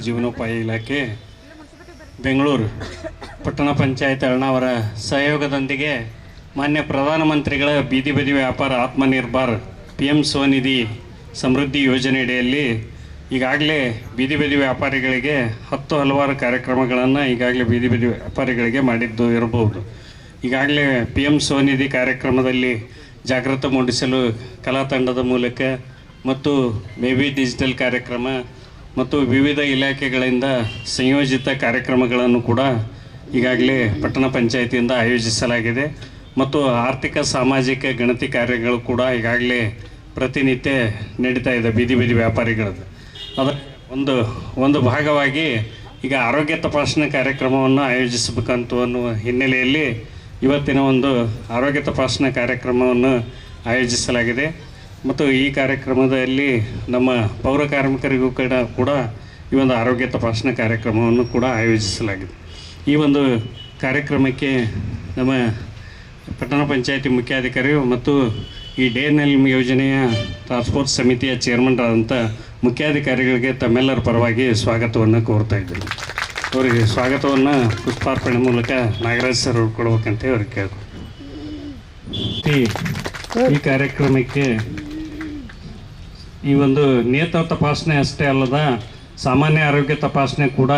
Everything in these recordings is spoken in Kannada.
ಜೀವನೋಪಾಯ ಇಲಾಖೆ ಬೆಂಗಳೂರು ಪಟ್ಟಣ ಪಂಚಾಯತ್ ಅಳ್ನಾವರ ಸಹಯೋಗದೊಂದಿಗೆ ಮಾನ್ಯ ಪ್ರಧಾನಮಂತ್ರಿಗಳ ಬೀದಿ ಬದಿ ವ್ಯಾಪಾರ ಆತ್ಮನಿರ್ಭರ್ PM ಸ್ವನಿಧಿ ಸಮೃದ್ಧಿ ಯೋಜನೆಯಡಿಯಲ್ಲಿ ಈಗಾಗಲೇ ಬೀದಿ ಬದಿ ವ್ಯಾಪಾರಿಗಳಿಗೆ ಹಲವಾರು ಕಾರ್ಯಕ್ರಮಗಳನ್ನು ಈಗಾಗಲೇ ಬೀದಿ ಬದಿ ವ್ಯಾಪಾರಿಗಳಿಗೆ ಮಾಡಿದ್ದು ಇರಬಹುದು. ಈಗಾಗಲೇ PM ಸ್ವನಿಧಿ ಕಾರ್ಯಕ್ರಮದಲ್ಲಿ ಜಾಗೃತಿ ಮೂಡಿಸಲು ಕಲಾ ತಂಡದ ಮೂಲಕ ಮತ್ತು ಬೇಬಿ ಡಿಜಿಟಲ್ ಕಾರ್ಯಕ್ರಮ ಮತ್ತು ವಿವಿಧ ಇಲಾಖೆಗಳಿಂದ ಸಂಯೋಜಿತ ಕಾರ್ಯಕ್ರಮಗಳನ್ನು ಕೂಡ ಈಗಾಗಲೇ ಪಟ್ಟಣ ಪಂಚಾಯತಿಯಿಂದ ಆಯೋಜಿಸಲಾಗಿದೆ ಮತ್ತು ಆರ್ಥಿಕ ಸಾಮಾಜಿಕ ಗಣತಿ ಕಾರ್ಯಗಳು ಕೂಡ ಈಗಾಗಲೇ ಪ್ರತಿನಿತ್ಯ ನಡೀತಾ ಇದೆ ಬೀದಿ ಬದಿ ವ್ಯಾಪಾರಿಗಳದ್ದು. ಅದರ ಒಂದು ಭಾಗವಾಗಿ ಈಗ ಆರೋಗ್ಯ ತಪಾಸಣೆ ಕಾರ್ಯಕ್ರಮವನ್ನು ಆಯೋಜಿಸಬೇಕಂತ ಅನ್ನುವ ಹಿನ್ನೆಲೆಯಲ್ಲಿ ಇವತ್ತಿನ ಒಂದು ಆರೋಗ್ಯ ತಪಾಸಣಾ ಕಾರ್ಯಕ್ರಮವನ್ನು ಆಯೋಜಿಸಲಾಗಿದೆ ಮತ್ತು ಈ ಕಾರ್ಯಕ್ರಮದಲ್ಲಿ ನಮ್ಮ ಪೌರ ಕಾರ್ಮಿಕರಿಗೂ ಕೂಡ ಈ ಒಂದು ಆರೋಗ್ಯ ತಪಾಸಣಾ ಕಾರ್ಯಕ್ರಮವನ್ನು ಕೂಡ ಆಯೋಜಿಸಲಾಗಿದೆ. ಈ ಒಂದು ಕಾರ್ಯಕ್ರಮಕ್ಕೆ ನಮ್ಮ ಪಟ್ಟಣ ಪಂಚಾಯತಿ ಮುಖ್ಯಾಧಿಕಾರಿಗಳು ಮತ್ತು ಈ DNL ಯೋಜನೆಯ ಟಾಸ್ಕ್ ಫೋರ್ಸ್ ಸಮಿತಿಯ ಚೇರ್ಮನ್ ಆದಂಥ ಮುಖ್ಯಾಧಿಕಾರಿಗಳಿಗೆ ತಮ್ಮೆಲ್ಲರ ಪರವಾಗಿ ಸ್ವಾಗತವನ್ನು ಕೋರ್ತಾ ಇದ್ದೀನಿ. ಅವರಿಗೆ ಸ್ವಾಗತವನ್ನು ಪುಷ್ಪಾರ್ಪಣೆ ಮೂಲಕ ನಾಗರಾಜ್ ಸರ್ ಅವ್ರು ಕೊಡ್ಬೇಕಂತ ಅವ್ರಿಗೆ ಕೇಳ್ಕೊಂಡು ಈ ಕಾರ್ಯಕ್ರಮಕ್ಕೆ ಈ ಒಂದು ನೇತ್ರ ತಪಾಸಣೆ ಅಷ್ಟೇ ಅಲ್ಲದ ಸಾಮಾನ್ಯ ಆರೋಗ್ಯ ತಪಾಸಣೆ ಕೂಡ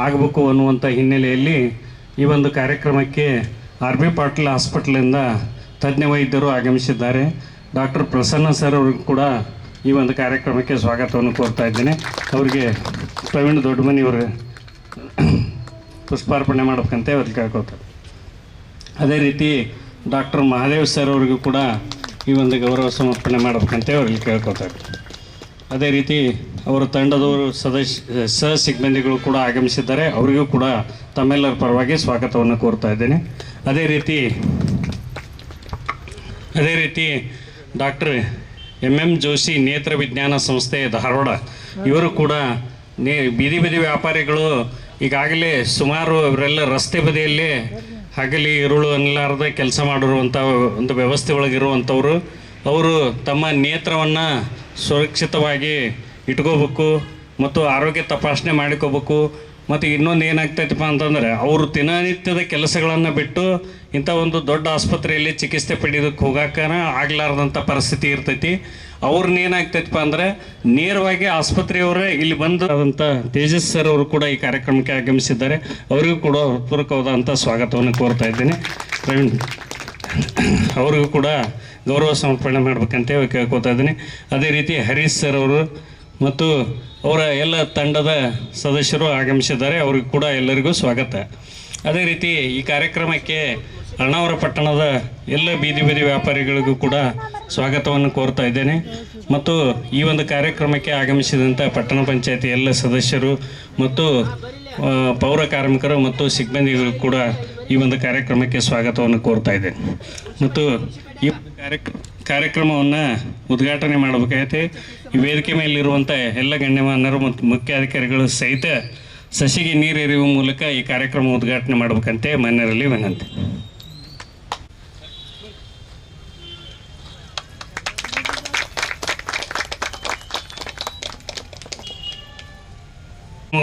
ಆಗಬೇಕು ಅನ್ನುವಂಥ ಹಿನ್ನೆಲೆಯಲ್ಲಿ ಈ ಒಂದು ಕಾರ್ಯಕ್ರಮಕ್ಕೆ RB ಪಾಟೀಲ್ ಹಾಸ್ಪಿಟ್ಲಿಂದ ತಜ್ಞ ವೈದ್ಯರು ಆಗಮಿಸಿದ್ದಾರೆ. ಡಾಕ್ಟರ್ ಪ್ರಸನ್ನ ಸರ್ ಅವ್ರಿಗೂ ಕೂಡ ಈ ಒಂದು ಕಾರ್ಯಕ್ರಮಕ್ಕೆ ಸ್ವಾಗತವನ್ನು ಕೋರ್ತಾ ಇದ್ದೇನೆ. ಅವರಿಗೆ ಪ್ರವೀಣ್ ದೊಡ್ಡಮನಿಯವರು ಪುಷ್ಪಾರ್ಪಣೆ ಮಾಡ್ಬೇಕಂತ ಅವ್ರಿಗೆ ಕೇಳ್ಕೊತಾರೆ. ಅದೇ ರೀತಿ ಡಾಕ್ಟರ್ ಮಹಾದೇವ್ ಸರ್ ಅವ್ರಿಗೂ ಕೂಡ ಈ ಒಂದು ಗೌರವ ಸಮರ್ಪಣೆ ಮಾಡ್ಬೇಕಂತ ಅವ್ರಿಗೆ ಕೇಳ್ಕೊತಾರೆ. ಅದೇ ರೀತಿ ಅವರ ತಂಡದವರು ಸಹ ಸಿಬ್ಬಂದಿಗಳು ಕೂಡ ಆಗಮಿಸಿದ್ದಾರೆ. ಅವರಿಗೂ ಕೂಡ ತಮ್ಮೆಲ್ಲರ ಪರವಾಗಿ ಸ್ವಾಗತವನ್ನು ಕೋರ್ತಾ ಇದ್ದೇನೆ. ಅದೇ ರೀತಿ ಡಾಕ್ಟರ್ MM ಜೋಶಿ ನೇತ್ರ ವಿಜ್ಞಾನ ಸಂಸ್ಥೆ ಧಾರವಾಡ ಇವರು ಕೂಡ ಬೀದಿ ಬದಿ ವ್ಯಾಪಾರಿಗಳು ಈಗಾಗಲೇ ಸುಮಾರು ಅವರೆಲ್ಲ ರಸ್ತೆ ಬದಿಯಲ್ಲಿ ಹಗಲಿ ಇರುಳು ಅನ್ನಲಾರದ ಕೆಲಸ ಮಾಡಿರುವಂಥ ಒಂದು ವ್ಯವಸ್ಥೆ ಒಳಗಿರುವಂಥವ್ರು. ಅವರು ತಮ್ಮ ನೇತ್ರವನ್ನು ಸುರಕ್ಷಿತವಾಗಿ ಇಟ್ಕೋಬೇಕು ಮತ್ತು ಆರೋಗ್ಯ ತಪಾಸಣೆ ಮಾಡಿಕೋಬೇಕು. ಮತ್ತು ಇನ್ನೊಂದು ಏನಾಗ್ತೈತಪ್ಪ ಅಂತಂದರೆ ಅವರು ದಿನನಿತ್ಯದ ಕೆಲಸಗಳನ್ನು ಬಿಟ್ಟು ಇಂಥ ಒಂದು ದೊಡ್ಡ ಆಸ್ಪತ್ರೆಯಲ್ಲಿ ಚಿಕಿತ್ಸೆ ಪಡೆಯೋದಕ್ಕೆ ಹೋಗೋಕ್ಕನ ಆಗಲಾರ್ದಂಥ ಪರಿಸ್ಥಿತಿ ಇರ್ತೈತಿ. ಅವ್ರನ್ನ ಏನಾಗ್ತೈತಪ್ಪ ಅಂದರೆ ನೇರವಾಗಿ ಆಸ್ಪತ್ರೆಯವರೇ ಇಲ್ಲಿ ಬಂದಂಥ ತೇಜಸ್ ಸರ್ ಅವರು ಕೂಡ ಈ ಕಾರ್ಯಕ್ರಮಕ್ಕೆ ಆಗಮಿಸಿದ್ದಾರೆ. ಅವರಿಗೂ ಕೂಡ ಹೃತ್ಪೂರ್ವಕವಾದಂಥ ಸ್ವಾಗತವನ್ನು ಕೋರ್ತಾ ಇದ್ದೇನೆ. ಪ್ರವೀಣ್ ಅವರಿಗೂ ಕೂಡ ಗೌರವ ಸಮರ್ಪಣೆ ಮಾಡಬೇಕಂತ ಕೇಳ್ಕೊತಾ ಇದ್ದೀನಿ. ಅದೇ ರೀತಿ ಹರೀಶ್ ಸರ್ ಅವರು ಮತ್ತು ಅವರ ಎಲ್ಲ ತಂಡದ ಸದಸ್ಯರು ಆಗಮಿಸಿದ್ದಾರೆ. ಅವ್ರಿಗೂ ಕೂಡ ಎಲ್ಲರಿಗೂ ಸ್ವಾಗತ. ಅದೇ ರೀತಿ ಈ ಕಾರ್ಯಕ್ರಮಕ್ಕೆ ಅಳ್ನಾವರ ಪಟ್ಟಣದ ಎಲ್ಲ ಬೀದಿ ಬದಿ ವ್ಯಾಪಾರಿಗಳಿಗೂ ಕೂಡ ಸ್ವಾಗತವನ್ನು ಕೋರ್ತಾ ಇದ್ದೇನೆ. ಮತ್ತು ಈ ಒಂದು ಕಾರ್ಯಕ್ರಮಕ್ಕೆ ಆಗಮಿಸಿದಂಥ ಪಟ್ಟಣ ಪಂಚಾಯತಿ ಎಲ್ಲ ಸದಸ್ಯರು ಮತ್ತು ಪೌರ ಕಾರ್ಮಿಕರು ಮತ್ತು ಸಿಬ್ಬಂದಿಗಳು ಕೂಡ ಈ ಒಂದು ಕಾರ್ಯಕ್ರಮಕ್ಕೆ ಸ್ವಾಗತವನ್ನು ಕೋರ್ತಾ ಇದ್ದೇನೆ. ಮತ್ತು ಈ ಕಾರ್ಯಕ್ರಮವನ್ನು ಉದ್ಘಾಟನೆ ಮಾಡಬೇಕಾಗೈತೆ. ಈ ವೇದಿಕೆ ಮೇಲಿರುವಂಥ ಎಲ್ಲ ಗಣ್ಯಮಾನ್ಯರು ಮತ್ತು ಮುಖ್ಯಾಧಿಕಾರಿಗಳು ಸಹಿತ ಸಸಿಗೆ ನೀರು ಎರೆಯುವ ಮೂಲಕ ಈ ಕಾರ್ಯಕ್ರಮ ಉದ್ಘಾಟನೆ ಮಾಡಬೇಕಂತೆ ಮಾನ್ಯರಲ್ಲಿ ವಿನಂತಿ.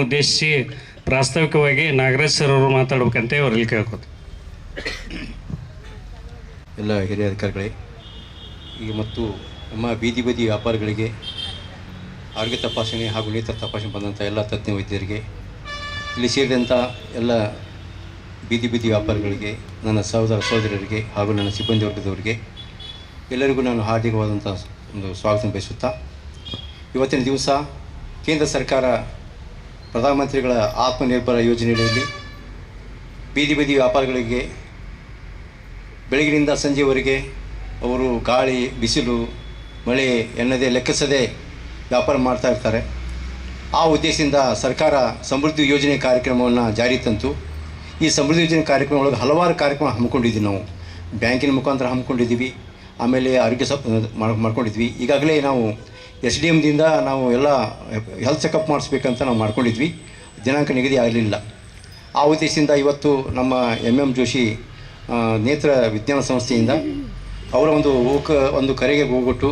ಉದ್ದೇಶಿಸಿ ಪ್ರಾಸ್ತಾವಿಕವಾಗಿ ನಾಗರಾಜ್ ಸರ್ ಅವರು ಮಾತಾಡ್ಬೇಕಂತೆ ಅವರಲ್ಲಿ ಕೇಳ್ಕೊತ. ಎಲ್ಲ ಹಿರಿಯ ಅಧಿಕಾರಿಗಳೇ, ಈಗ ಮತ್ತು ನಮ್ಮ ಬೀದಿ ಬದಿ ವ್ಯಾಪಾರಿಗಳಿಗೆ ಆರೋಗ್ಯ ತಪಾಸಣೆ ಹಾಗೂ ನೇತ್ರ ತಪಾಸಣೆ ಬಂದಂಥ ಎಲ್ಲ ತಜ್ಞ ವೈದ್ಯರಿಗೆ, ಇಲ್ಲಿ ಸೇರಿದಂಥ ಎಲ್ಲ ಬೀದಿ ಬದಿ ವ್ಯಾಪಾರಿಗಳಿಗೆ, ನನ್ನ ಸಹೋದರರಿಗೆ ಹಾಗೂ ನನ್ನ ಸಿಬ್ಬಂದಿ ವರ್ಗದವರಿಗೆ ಎಲ್ಲರಿಗೂ ನಾನು ಹಾರ್ದಿಕವಾದಂಥ ಒಂದು ಸ್ವಾಗತ ಬಯಸುತ್ತಾ, ಇವತ್ತಿನ ದಿವಸ ಕೇಂದ್ರ ಸರ್ಕಾರ ಪ್ರಧಾನಮಂತ್ರಿಗಳ ಆತ್ಮನಿರ್ಭರ ಯೋಜನೆಯಲ್ಲಿ ಬೀದಿ ಬದಿ ವ್ಯಾಪಾರಿಗಳಿಗೆ ಬೆಳಗಿನಿಂದ ಸಂಜೆವರೆಗೆ ಅವರು ಗಾಳಿ, ಬಿಸಿಲು, ಮಳೆ ಎನ್ನದೇ ಲೆಕ್ಕಿಸದೆ ವ್ಯಾಪಾರ ಮಾಡ್ತಾ ಇರ್ತಾರೆ. ಆ ಉದ್ದೇಶದಿಂದ ಸರ್ಕಾರ ಸಮೃದ್ಧಿ ಯೋಜನೆ ಕಾರ್ಯಕ್ರಮವನ್ನು ಜಾರಿ ತಂತು. ಈ ಸಮೃದ್ಧಿ ಯೋಜನೆ ಕಾರ್ಯಕ್ರಮ ಒಳಗೆ ಹಲವಾರು ಕಾರ್ಯಕ್ರಮ ಹಮ್ಮಿಕೊಂಡಿದ್ದೀವಿ. ನಾವು ಬ್ಯಾಂಕಿನ ಮುಖಾಂತರ ಹಮ್ಮಿಕೊಂಡಿದ್ದೀವಿ, ಆಮೇಲೆ ಆರೋಗ್ಯ ಮಾಡ್ಕೊಂಡಿದ್ವಿ. ಈಗಾಗಲೇ ನಾವು SDMದಿಂದ ನಾವು ಎಲ್ಲ ಹೆಲ್ತ್ ಚೆಕಪ್ ಮಾಡಿಸ್ಬೇಕಂತ ನಾವು ಮಾಡ್ಕೊಂಡಿದ್ವಿ. ದಿನಾಂಕ ನಿಗದಿ ಆಗಲಿಲ್ಲ. ಆ ಉದ್ದೇಶದಿಂದ ಇವತ್ತು ನಮ್ಮ MM ಜೋಶಿ ನೇತ್ರ ವಿಜ್ಞಾನ ಸಂಸ್ಥೆಯಿಂದ ಅವರ ಒಂದು ಕರೆಗೆ ಹೋಗ್ಬಿಟ್ಟು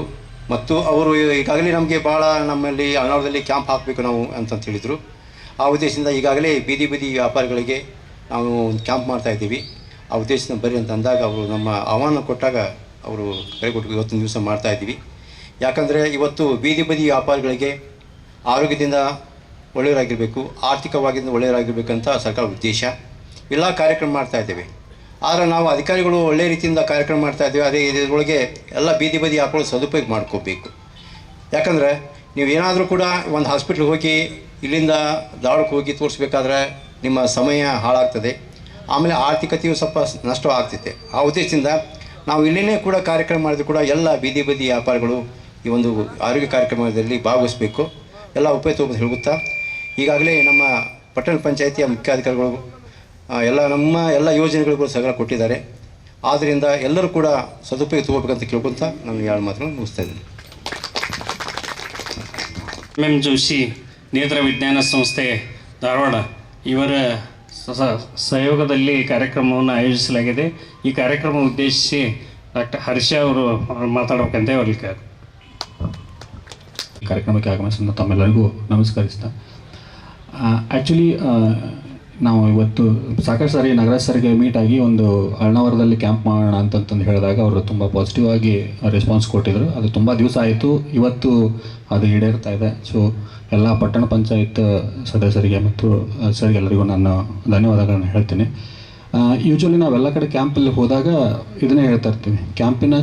ಮತ್ತು ಅವರು ಈಗಾಗಲೇ ನಮಗೆ ಭಾಳ ನಮ್ಮಲ್ಲಿ ಅಳ್ನಾವರದಲ್ಲಿ ಕ್ಯಾಂಪ್ ಹಾಕಬೇಕು ನಾವು ಅಂತ ಹೇಳಿದರು. ಆ ಉದ್ದೇಶದಿಂದ ಈಗಾಗಲೇ ಬೀದಿ ಬೀದಿ ವ್ಯಾಪಾರಿಗಳಿಗೆ ನಾವು ಒಂದು ಕ್ಯಾಂಪ್ ಮಾಡ್ತಾಯಿದ್ದೀವಿ. ಆ ಉದ್ದೇಶದಿಂದ ಬರ್ರಿ ಅಂತ ಅಂದಾಗ ಅವರು ನಮ್ಮ ಆಹ್ವಾನ ಕೊಟ್ಟಾಗ ಅವರು ಕರೆ ಕೊಟ್ಟು ಇವತ್ತಿನ ದಿವಸ ಮಾಡ್ತಾಯಿದ್ದೀವಿ. ಯಾಕಂದರೆ ಇವತ್ತು ಬೀದಿ ಬದಿ ವ್ಯಾಪಾರಿಗಳಿಗೆ ಆರೋಗ್ಯದಿಂದ ಒಳ್ಳೆಯರಾಗಿರಬೇಕು, ಆರ್ಥಿಕವಾಗಿ ಒಳ್ಳೆಯರಾಗಿರ್ಬೇಕಂತ ಸರ್ಕಾರ ಉದ್ದೇಶ. ಎಲ್ಲ ಕಾರ್ಯಕ್ರಮ ಮಾಡ್ತಾಯಿದ್ದೇವೆ. ಆದರೆ ನಾವು ಅಧಿಕಾರಿಗಳು ಒಳ್ಳೆಯ ರೀತಿಯಿಂದ ಕಾರ್ಯಕ್ರಮ ಮಾಡ್ತಾಯಿದ್ದೇವೆ. ಅದೇ ಇದರೊಳಗೆ ಎಲ್ಲ ಬೀದಿ ಬದಿ ವ್ಯಾಪಾರಗಳು ಸದುಪಯೋಗ ಮಾಡ್ಕೋಬೇಕು. ಯಾಕಂದರೆ ನೀವು ಏನಾದರೂ ಕೂಡ ಒಂದು ಹಾಸ್ಪಿಟ್ಲಿಗೆ ಹೋಗಿ ಇಲ್ಲಿಂದ ಧಾರವಾಡಕ್ಕೆ ಹೋಗಿ ತೋರಿಸ್ಬೇಕಾದ್ರೆ ನಿಮ್ಮ ಸಮಯ ಹಾಳಾಗ್ತದೆ, ಆಮೇಲೆ ಆರ್ಥಿಕತೆಯು ಸ್ವಲ್ಪ ನಷ್ಟ ಆಗ್ತೈತೆ. ಆ ಉದ್ದೇಶದಿಂದ ನಾವು ಇಲ್ಲೇ ಕೂಡ ಕಾರ್ಯಕ್ರಮ ಮಾಡಿದ್ರು ಕೂಡ ಎಲ್ಲ ಬೀದಿ ಬದಿ ವ್ಯಾಪಾರಿಗಳು ಈ ಒಂದು ಆರೋಗ್ಯ ಕಾರ್ಯಕ್ರಮದಲ್ಲಿ ಭಾಗವಹಿಸಬೇಕು, ಎಲ್ಲ ಉಪಯುಕ್ತ ಹೇಳುತ್ತಾ ಈಗಾಗಲೇ ನಮ್ಮ ಪಟ್ಟಣ ಪಂಚಾಯಿತಿಯ ಮುಖ್ಯಾಧಿಕಾರಿಗಳು ನಮ್ಮ ಎಲ್ಲ ಯೋಜನೆಗಳಿಗೂ ಸಹಕಾರ ಕೊಟ್ಟಿದ್ದಾರೆ. ಆದ್ದರಿಂದ ಎಲ್ಲರೂ ಕೂಡ ಸದುಪಯೋಗ ತಗೋಬೇಕಂತ ಕೇಳ್ಕೊತ ನಾನು 2 ಮಾತನ್ನು ಮುಗಿಸ್ತಾ ಇದ್ದೀನಿ. ಎಂ ಜೋಶಿ ನೇತ್ರ ವಿಜ್ಞಾನ ಸಂಸ್ಥೆ ಧಾರವಾಡ ಇವರ ಸಹಯೋಗದಲ್ಲಿ ಕಾರ್ಯಕ್ರಮವನ್ನು ಆಯೋಜಿಸಲಾಗಿದೆ. ಈ ಕಾರ್ಯಕ್ರಮ ಉದ್ದೇಶಿಸಿ ಡಾಕ್ಟರ್ ಹರ್ಷ ಅವರು ಮಾತಾಡಬೇಕಂತ ಅವ್ರಿಗೆ ಕಾರ್ಯಕ್ರಮಕ್ಕೆ ಆಗಮಿಸಿದ ತಮ್ಮೆಲ್ಲರಿಗೂ ನಮಸ್ಕರಿಸ್ತಾ, ಆ್ಯಕ್ಚುಲಿ ನಾವು ಇವತ್ತು ಸಾಕಷ್ಟು ಸಾರಿ ನಗರ ಸರಿಗೆ ಮೀಟ್ ಆಗಿ ಒಂದು ಅಳ್ನಾವರದಲ್ಲಿ ಕ್ಯಾಂಪ್ ಮಾಡೋಣ ಅಂತಂದು ಹೇಳಿದಾಗ ಅವರು ತುಂಬ ಪಾಸಿಟಿವ್ ಆಗಿ ರೆಸ್ಪಾನ್ಸ್ ಕೊಟ್ಟಿದ್ದರು. ಅದು ತುಂಬ ದಿವಸ ಆಯಿತು, ಇವತ್ತು ಅದು ಈಡೇರ್ತಾ ಇದೆ. ಸೊ ಎಲ್ಲ ಪಟ್ಟಣ ಪಂಚಾಯತ್ ಸದಸ್ಯರಿಗೆ ಮತ್ತು ಸರ್ಗೆ ಎಲ್ಲರಿಗೂ ನಾನು ಧನ್ಯವಾದಗಳನ್ನು ಹೇಳ್ತೀನಿ. ಯೂಶ್ವಲಿ ನಾವೆಲ್ಲ ಕಡೆ ಕ್ಯಾಂಪಲ್ಲಿ ಹೋದಾಗ ಇದನ್ನೇ ಹೇಳ್ತಾ ಇರ್ತೀವಿ, ಕ್ಯಾಂಪಿನ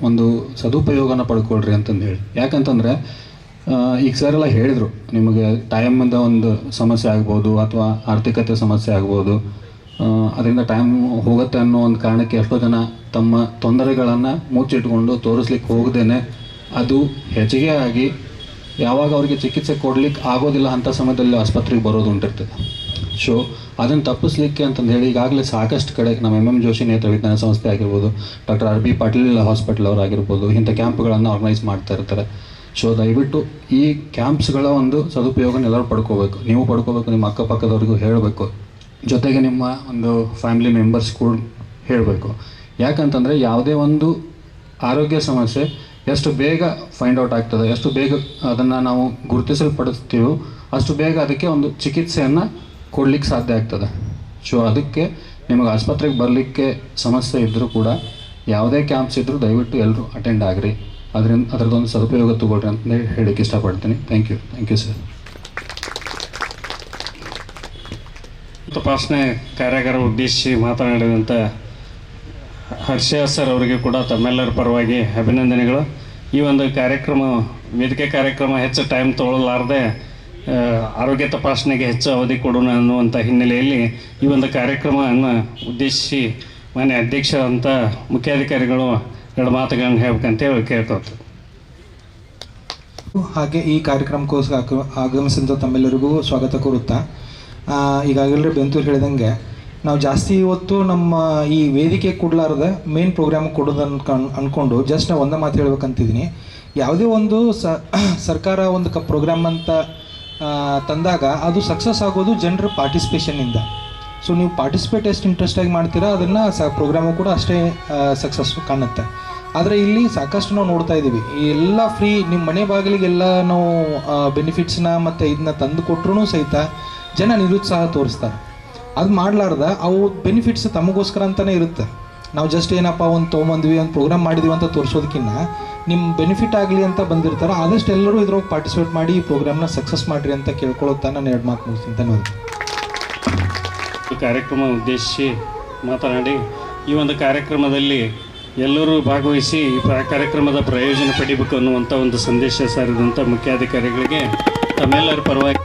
ಒಂದು ಸದುಪಯೋಗನ ಪಡ್ಕೊಳ್ರಿ ಅಂತಂದು ಹೇಳಿ. ಯಾಕಂತಂದರೆ ಈಗ ಸರ್ ಎಲ್ಲ ಹೇಳಿದರು, ನಿಮಗೆ ಟೈಮಿಂದ ಒಂದು ಸಮಸ್ಯೆ ಆಗ್ಬೋದು ಅಥವಾ ಆರ್ಥಿಕತೆ ಸಮಸ್ಯೆ ಆಗ್ಬೋದು, ಅದರಿಂದ ಟೈಮ್ ಹೋಗುತ್ತೆ ಅನ್ನೋ ಒಂದು ಕಾರಣಕ್ಕೆ ಎಷ್ಟೋ ಜನ ತಮ್ಮ ತೊಂದರೆಗಳನ್ನು ಮುಚ್ಚಿಟ್ಕೊಂಡು ತೋರಿಸ್ಲಿಕ್ಕೆ ಹೋಗದೇನೆ ಅದು ಹೆಚ್ಚಿಗೆ ಆಗಿ ಯಾವಾಗ ಅವರಿಗೆ ಚಿಕಿತ್ಸೆ ಕೊಡ್ಲಿಕ್ಕೆ ಆಗೋದಿಲ್ಲ ಅಂಥ ಸಮಯದಲ್ಲಿ ಆಸ್ಪತ್ರೆಗೆ ಬರೋದು ಉಂಟಿರ್ತದೆ. ಸೊ ಅದನ್ನು ತಪ್ಪಿಸ್ಲಿಕ್ಕೆ ಅಂತಂದು ಹೇಳಿ ಈಗಾಗಲೇ ಸಾಕಷ್ಟು ಕಡೆ ನಮ್ಮ ಎಂ ಜೋಶಿ ನೇತ್ರ ವಿಜ್ಞಾನ ಸಂಸ್ಥೆ ಆಗಿರ್ಬೋದು, ಡಾಕ್ಟರ್ RB ಪಾಟೀಲ್ ಹಾಸ್ಪಿಟಲ್ ಅವರಾಗಿರ್ಬೋದು, ಇಂಥ ಕ್ಯಾಂಪ್ಗಳನ್ನು ಆರ್ಗನೈಸ್ ಮಾಡ್ತಾ ಇರ್ತಾರೆ. ಸೊ ದಯವಿಟ್ಟು ಈ ಕ್ಯಾಂಪ್ಸ್ಗಳ ಒಂದು ಸದುಪಯೋಗನ ಎಲ್ಲರೂ ಪಡ್ಕೋಬೇಕು, ನೀವು ಪಡ್ಕೋಬೇಕು, ನಿಮ್ಮ ಅಕ್ಕಪಕ್ಕದವ್ರಿಗೂ ಹೇಳಬೇಕು, ಜೊತೆಗೆ ನಿಮ್ಮ ಒಂದು ಫ್ಯಾಮಿಲಿ ಮೆಂಬರ್ಸ್ ಕೂಡ ಹೇಳಬೇಕು. ಯಾಕಂತಂದರೆ ಯಾವುದೇ ಒಂದು ಆರೋಗ್ಯ ಸಮಸ್ಯೆ ಎಷ್ಟು ಬೇಗ ಫೈಂಡ್ ಔಟ್ ಆಗ್ತದೆ, ಎಷ್ಟು ಬೇಗ ಅದನ್ನು ನಾವು ಗುರುತಿಸಲ್ಪಡಿಸ್ತೀವೋ ಅಷ್ಟು ಬೇಗ ಅದಕ್ಕೆ ಒಂದು ಚಿಕಿತ್ಸೆಯನ್ನು ಕೊಡಲಿಕ್ಕೆ ಸಾಧ್ಯ ಆಗ್ತದೆ. ಸೊ ಅದಕ್ಕೆ ನಿಮಗೆ ಆಸ್ಪತ್ರೆಗೆ ಬರಲಿಕ್ಕೆ ಸಮಸ್ಯೆ ಇದ್ದರೂ ಕೂಡ ಯಾವುದೇ ಕ್ಯಾಂಪ್ಸ್ ಇದ್ದರೂ ದಯವಿಟ್ಟು ಎಲ್ಲರೂ ಅಟೆಂಡ್ ಆಗಿರಿ, ಅದರದ್ದೊಂದು ಸದುಪಯೋಗ ತಗೊಳ್ರಿ ಅಂತ ಹೇಳಕ್ಕೆ ಇಷ್ಟಪಡ್ತೀನಿ. Thank you sir. ತಪಾಸಣೆ ಕಾರ್ಯಾಗಾರ ಉದ್ದೇಶಿಸಿ ಮಾತನಾಡಿದಂಥ ಹರ್ಷ ಸರ್ ಅವರಿಗೆ ಕೂಡ ತಮ್ಮೆಲ್ಲರ ಪರವಾಗಿ ಅಭಿನಂದನೆಗಳು. ಈ ಒಂದು ಕಾರ್ಯಕ್ರಮ ವೇದಿಕೆ ಕಾರ್ಯಕ್ರಮ ಹೆಚ್ಚು ಟೈಮ್ ತೊಗೊಳ್ಳಲಾರದೆ ಆರೋಗ್ಯ ತಪಾಸಣೆಗೆ ಹೆಚ್ಚು ಅವಧಿ ಕೊಡೋಣ ಅನ್ನುವಂಥ ಹಿನ್ನೆಲೆಯಲ್ಲಿ ಈ ಒಂದು ಕಾರ್ಯಕ್ರಮವನ್ನು ಉದ್ದೇಶಿಸಿ ಮಾನ್ಯ ಅಧ್ಯಕ್ಷರಂಥ ಮುಖ್ಯಾಧಿಕಾರಿಗಳು 2 ಮಾತುಗಳನ್ನು ಹೇಳ್ಬೇಕಂತ ಹೇಳಿ ಕೇಳ್ಕೊಳ್ತೀವಿ. ಹಾಗೆ ಈ ಕಾರ್ಯಕ್ರಮಕ್ಕೋಸ್ಕರ ಆಗಮಿಸಿದ ತಮ್ಮೆಲ್ಲರಿಗೂ ಸ್ವಾಗತ ಕೋರುತ್ತಾ, ಈಗಾಗಲೇ ಬೆಂತೂರು ಹೇಳಿದಂಗೆ ನಾವು ಜಾಸ್ತಿ ಇವತ್ತು ನಮ್ಮ ಈ ವೇದಿಕೆ ಕೊಡಲಾರ್ದ ಮೇನ್ ಪ್ರೋಗ್ರಾಮ್ ಕೊಡೋದು ಅಂದ್ಕೊಂಡು ಜಸ್ಟ್ ನಾವು ಒಂದೇ ಮಾತು ಹೇಳ್ಬೇಕಂತಿದ್ದೀನಿ. ಯಾವುದೇ ಒಂದು ಸರ್ಕಾರ ಒಂದು ಪ್ರೋಗ್ರಾಮ್ ಅಂತ ತಂದಾಗ ಅದು ಸಕ್ಸಸ್ ಆಗೋದು ಜನರ ಪಾರ್ಟಿಸಿಪೇಷನ್ನಿಂದ. ಸೊ ನೀವು ಪಾರ್ಟಿಸಿಪೇಟ್ ಎಷ್ಟು ಇಂಟ್ರೆಸ್ಟಾಗಿ ಮಾಡ್ತೀರಾ ಅದನ್ನು ಪ್ರೋಗ್ರಾಮು ಕೂಡ ಅಷ್ಟೇ ಸಕ್ಸಸ್ ಕಾಣುತ್ತೆ. ಆದರೆ ಇಲ್ಲಿ ಸಾಕಷ್ಟು ನಾವು ನೋಡ್ತಾ ಇದ್ದೀವಿ, ಎಲ್ಲ ಫ್ರೀ ನಿಮ್ಮ ಮನೆ ಬಾಗಿಲಿಗೆಲ್ಲ ನಾವು ಬೆನಿಫಿಟ್ಸ್ನ ಮತ್ತು ಇದನ್ನ ತಂದು ಕೊಟ್ಟರು ಸಹಿತ ಜನ ನಿರುತ್ಸಾಹ ತೋರಿಸ್ತಾರೆ. ಅದು ಮಾಡಲಾರ್ದ ಅವು ಬೆನಿಫಿಟ್ಸ್ ತಮಗೋಸ್ಕರ ಅಂತಲೇ ಇರುತ್ತೆ. ನಾವು ಜಸ್ಟ್ ಏನಪ್ಪ ಒಂದು ತೊಗೊಂಬಂದ್ವಿ, ಒಂದು ಪ್ರೋಗ್ರಾಮ್ ಮಾಡಿದ್ವಿ ಅಂತ ತೋರಿಸೋದಕ್ಕಿಂತ ನಿಮ್ಮ ಬೆನಿಫಿಟ್ ಆಗಲಿ ಅಂತ ಬಂದಿರ್ತಾರೆ. ಆದಷ್ಟು ಎಲ್ಲರೂ ಇದ್ರೊಳಗೆ ಪಾರ್ಟಿಸಿಪೇಟ್ ಮಾಡಿ ಈ ಪ್ರೋಗ್ರಾಮ್ನ ಸಕ್ಸಸ್ ಮಾಡಿರಿ ಅಂತ ಕೇಳ್ಕೊಳ್ಳುತ್ತಾ ನಾನು 2 ಮಾತು ಮುಗಿಸ್ತೀನಿ. ಧನ್ಯವಾದ. ಕಾರ್ಯಕ್ರಮ ಉದ್ದೇಶಿಸಿ ಮಾತನಾಡಿ ಈ ಒಂದು ಕಾರ್ಯಕ್ರಮದಲ್ಲಿ ಎಲ್ಲರೂ ಭಾಗವಹಿಸಿ ಈ ಕಾರ್ಯಕ್ರಮದ ಪ್ರಯೋಜನ ಪಡಿಬೇಕು ಅನ್ನುವಂಥ ಒಂದು ಸಂದೇಶ ಸಾರಿದಂಥ ಮುಖ್ಯಾಧಿಕಾರಿಗಳಿಗೆ ತಮ್ಮೆಲ್ಲರ ಪರವಾಗಿ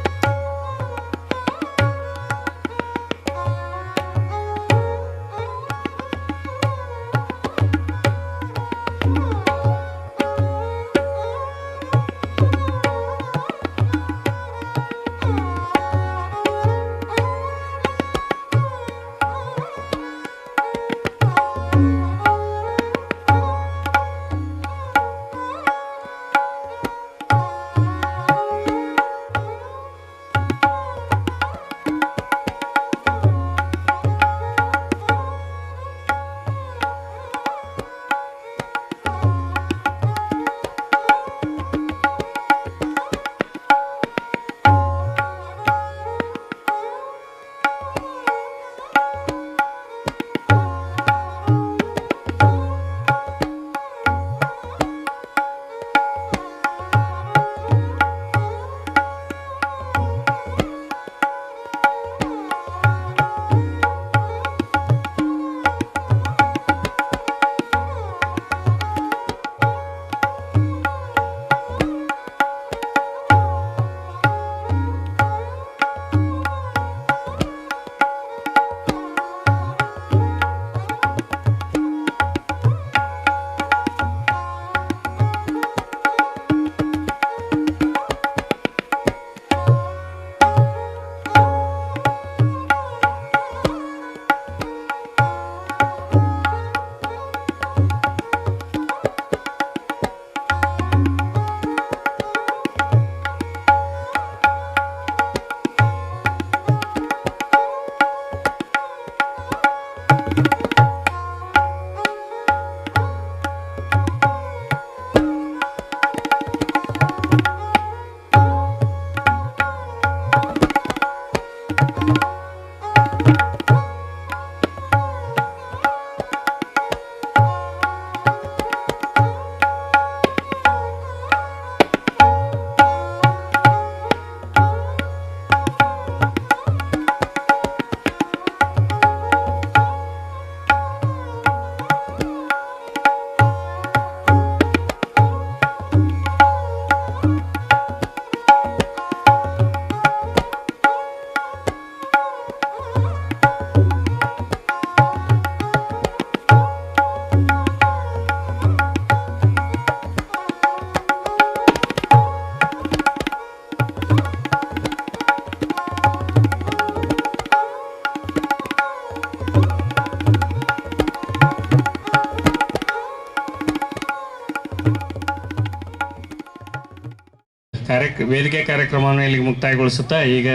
ವೇದಿಕೆ ಕಾರ್ಯಕ್ರಮವನ್ನು ಇಲ್ಲಿಗೆ ಮುಕ್ತಾಯಗೊಳಿಸುತ್ತಾ ಈಗ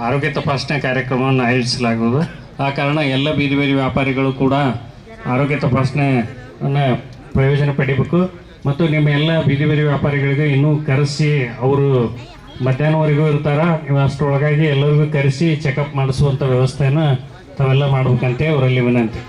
ಆರೋಗ್ಯ ತಪಾಸಣೆ ಕಾರ್ಯಕ್ರಮವನ್ನು ಆಯೋಜಿಸಲಾಗುವುದು. ಆ ಕಾರಣ ಎಲ್ಲ ಬೀದಿ ವ್ಯಾಪಾರಿಗಳು ಕೂಡ ಆರೋಗ್ಯ ತಪಾಸಣೆಯನ್ನು ಪ್ರಯೋಜನ ಪಡಿಬೇಕು. ಮತ್ತು ನಿಮ್ಮ ಎಲ್ಲ ಬೀದಿ ವ್ಯಾಪಾರಿಗಳಿಗೆ ಇನ್ನೂ ಕರೆಸಿ, ಅವರು ಮಧ್ಯಾಹ್ನವರೆಗೂ ಇರ್ತಾರೆ, ನೀವು ಅಷ್ಟರೊಳಗಾಗಿ ಎಲ್ಲರಿಗೂ ಕರೆಸಿ ಚೆಕಪ್ ಮಾಡಿಸುವಂಥ ವ್ಯವಸ್ಥೆಯನ್ನು ತಾವೆಲ್ಲ ಮಾಡ್ಬೇಕಂತೆ ಅವರಲ್ಲಿ ವಿನಂತಿ.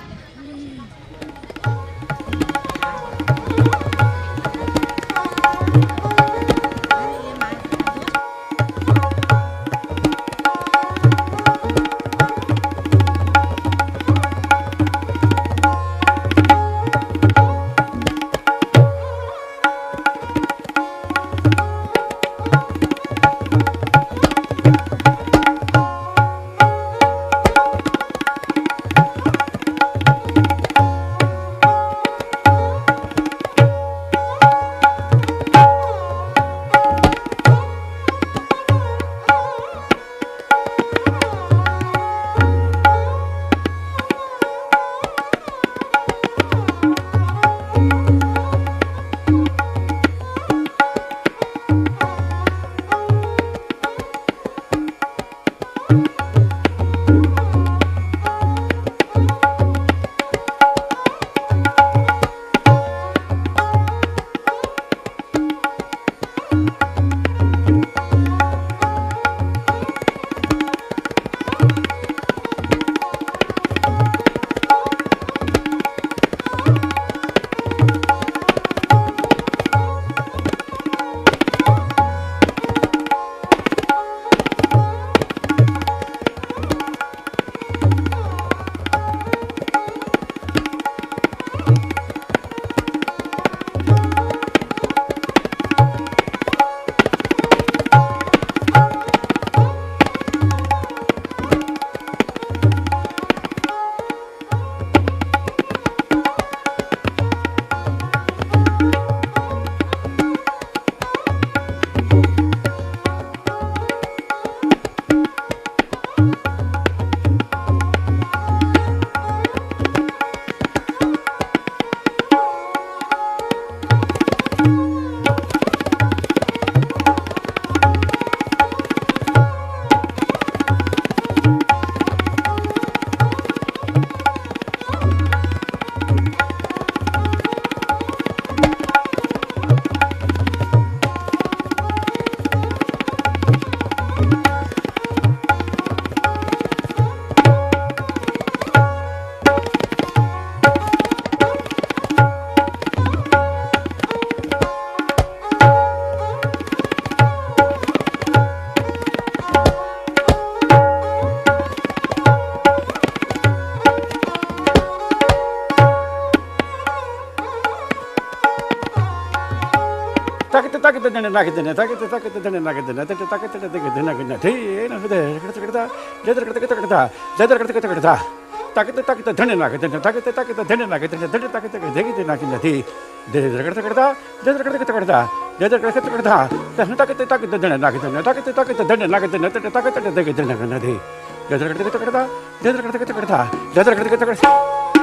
ಜದ್ರ